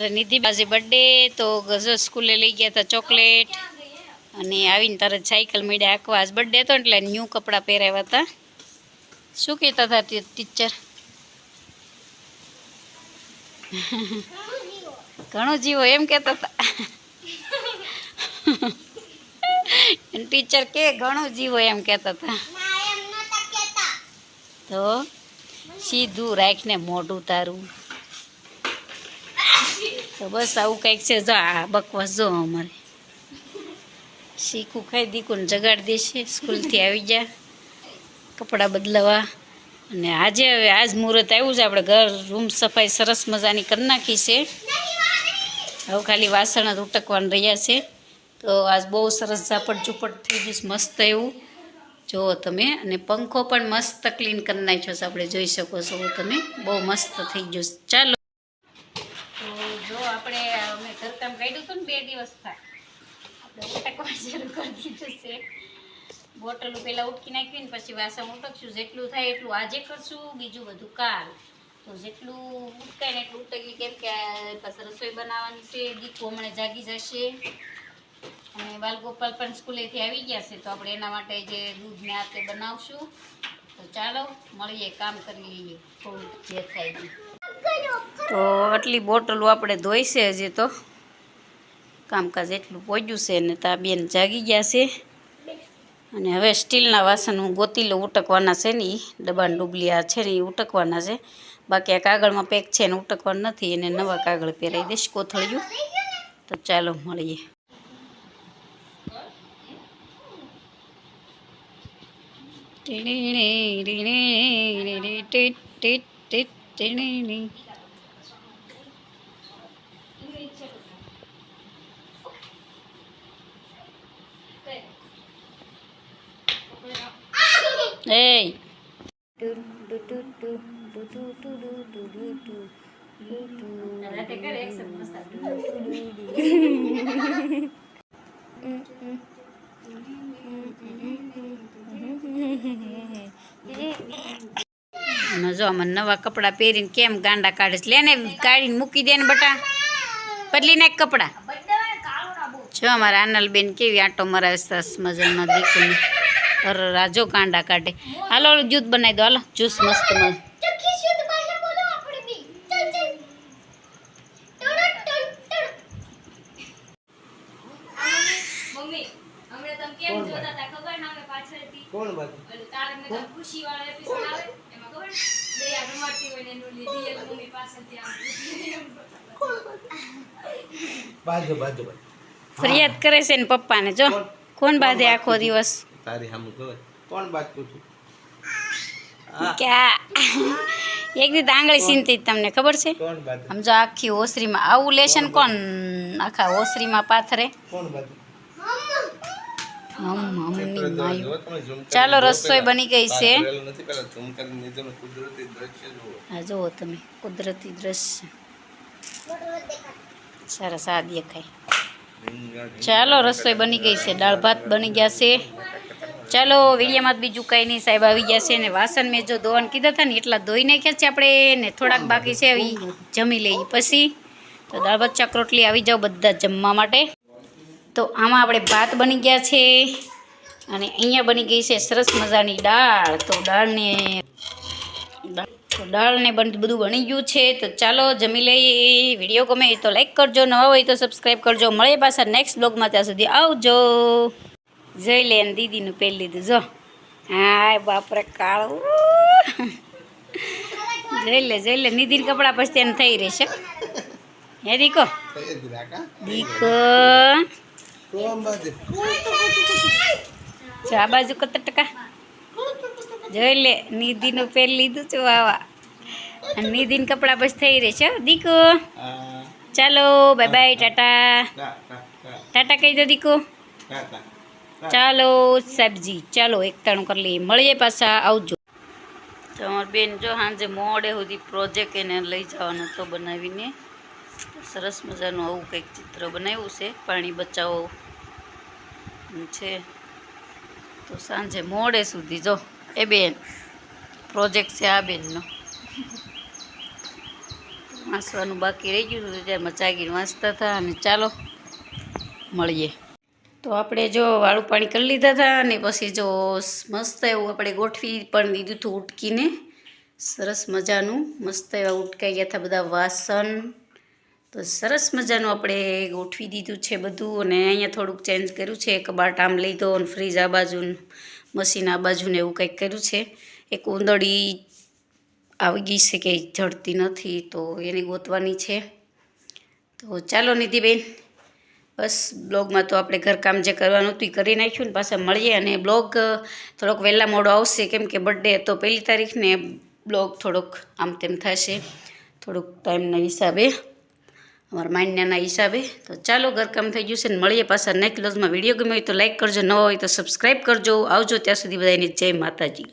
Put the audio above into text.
નિધિ બાજી બર્થડે તો ગજો સ્કૂલે લઈ ગયા હતા ચોકલેટ અને આવીને તરત સાયકલ મળ્યા આખવા આજ બર્થડે હતો એટલે ન્યૂ કપડાં પહેરાવ્યા હતા. શું કહેતા હતા ટીચર? ઘણો જીવો એમ કહેતા હતા. ટીચર કે ઘણો જીવો એમ કહેતા હતા. તો સીધું રાખીને મોઢું તારું. તો બસ આવું કંઈક છે. જો આ બકવાસ જો અમારે શીખું ખાઈ દીકુને જગાડી દેશે. સ્કૂલથી આવી ગયા કપડાં બદલાવા અને આજે હવે આજ મુહૂર્ત આવ્યું છે. આપણે ઘર રૂમ સફાઈ સરસ મજાની કરી નાખી છે. હવે ખાલી વાસણ જ ઉટકવાના રહ્યા છે. તો આજ બહુ સરસ ઝાપટ ઝૂપટ થઈ ગયું મસ્ત એવું જુઓ તમે. અને પંખો પણ મસ્ત ક્લીન કરી નાખ્યો છે. આપણે જોઈ શકો છો તમે, બહુ મસ્ત થઈ ગયું. ચાલો જો આપણે અમે ઘરકામ કાઢ્યું હતું ને 2 દિવસ થાય આપણે ઉટકવા શરૂ કરી દીધું છે. બોટલ પહેલાં ઉટકી નાખવી ને પછી વાસણ ઉટકશું. જેટલું થાય એટલું આજે કરશું, બીજું બધું કાલ. તો જેટલું ઉટકાય ને એટલું ઉટકી, કેમ કે પાછળ રસોઈ બનાવવાની છે. દીકુ હમણાં જાગી જશે અને બાલગોપાલ પણ સ્કૂલેથી આવી ગયા છે. તો આપણે એના માટે જે દૂધ ને આ તે બનાવશું. તો ચાલો મળીએ, કામ કરી લઈએ થોડું જે થાય. તો આટલી બોટલો આપણે ધોઈ છે. હજી તો કામકાજ એટલું પહોંચ્યું છે ને તા બેન જાગી ગયા છે. અને હવે સ્ટીલના વાસણ હું ગોતી લઉં ઉટકવાના છે ને, એ ડબ્બાના ડુબલિયા છે ને એ ઉટકવાના છે. બાકી આ કાગળમાં પેક છે ને ઉટકવાનું નથી. એને નવા કાગળ પહેરાવી દઈશ કોથળિયું. તો ચાલો મળીએ. Hey. જો આમાં નવા કપડાં પહેરીને કેમ ગાંડા કાઢે. લે ને કાઢીને મૂકી દે ને બટા, બદલી નાખ કપડાં. જો અમારા આનલબેન કેવી આંટો મરાવે સરસ મજાના દીકુને. રાજો કાંડા કાઢે. હાલો જ્યુસ બનાવી દો. હાલો જ્યુસ મસ્ત મસ્ત. ફરિયાદ કરે છે ને પપ્પાને. જો કોણ બાંધે આખો દિવસ? એક દી આંગળી સીનતી તમને ખબર છે? સમજો આખી ઓસરીમાં આવું લેશન કોણ આખા ઓસરીમાં પાથરે? ચાલો રસોઈ બની ગઈ છે. હા જુઓ તમે કુદરતી દ્રશ્ય સરસ આ દેખાય. ચાલો રસોઈ બની ગઈ છે. દાળ ભાત બની ગયા છે. ચાલો વિડીયોમાં બીજું કંઈ નહીં. સાહેબ આવી ગયા છે ને વાસણ મેં જો ધોવાનું કીધા હતા ને એટલા ધોઈ નાખ્યા છે આપણે ને. થોડાક બાકી છે એ જમી લઈએ પછી. તો દાળ ભાત શાક રોટલી આવી જાઓ બધા જમવા માટે. તો આમાં આપણે ભાત બની ગયા છે અને અહીંયા બની ગઈ છે સરસ મજાની દાળ. તો દાળને બધું બની ગયું છે. તો ચાલો જમી લઈએ. વિડીયો ગમે તો લાઈક કરજો, નવા હોય તો સબસ્ક્રાઈબ કરજો. મળે પાછા નેક્સ્ટ બ્લોગમાં. ત્યાં સુધી આવજો. જોઈ લે ને દીદીનું પહેરી લીધું. જો હા બાપરે કાળું. જોઈ લે નિધિન કપડાં પછી તેને થઈ રહેશે. હે દીકો દીકો આ બાજુ કત ટકા જોઈ લે. નિધિનું પહેરી લીધું છે વાવા. નિધિન કપડાં પછી થઈ રહેશે દીકો. ચાલો બાય બાય, ટાટા ટાટા કહી દો દીકો. ચાલો સબ્જી ચાલો એકતાણું કરી લઈએ. મળીએ પાછા, આવજો. તો અમારી બેન જો સાંજે મોડે સુધી પ્રોજેક્ટ એને લઈ જવાનો તો બનાવીને સરસ મજાનું આવું કંઈક ચિત્ર બનાવ્યું છે. પાણી બચાવો છે. તો સાંજે મોડે સુધી જો એ બેન પ્રોજેક્ટ છે આ બેનનો. વાંચવાનું બાકી રહી ગયું હતું ત્યારે જાગીને વાંચતા હતા. અને ચાલો મળીએ. તો આપણે જો વાળું પાણી કરી લીધા હતા અને પછી જો મસ્ત એવું આપણે ગોઠવી પણ દીધું હતું ઉટકીને. સરસ મજાનું મસ્ત એવા ઉટકાઈ ગયા હતા બધા વાસણ. તો સરસ મજાનું આપણે ગોઠવી દીધું છે બધું. અને અહીંયા થોડુંક ચેન્જ કર્યું છે. કબાટ આમ લીધો અને ફ્રીજ આ બાજુ, મશીન આ બાજુ ને એવું કંઈક કર્યું છે. એક ઉંદરડી આવી ગઈ છે કે જડતી નથી, તો એને ગોતવાની છે. તો ચાલો નિધિબેન, બસ બ્લોગમાં તો આપણે ઘરકામ જે કરવાનું હતું એ કરી નાખ્યું ને પાછા મળીએ. અને બ્લોગ થોડોક વહેલા મોડો આવશે કેમ કે બર્થડે હતો 1 તારીખને. બ્લોગ થોડોક આમ તેમ થશે, થોડુંક ટાઈમના હિસાબે, અમારા માન્યના હિસાબે. તો ચાલો ઘરકામ થઈ ગયું છે ને મળીએ પાછા નેક્સ્ટ બ્લોગમાં. વિડીયો ગમ્યો હોય તો લાઈક કરજો, ન હોય તો સબસ્ક્રાઈબ કરજો. આવજો, ત્યાં સુધી બધાને જય માતાજી.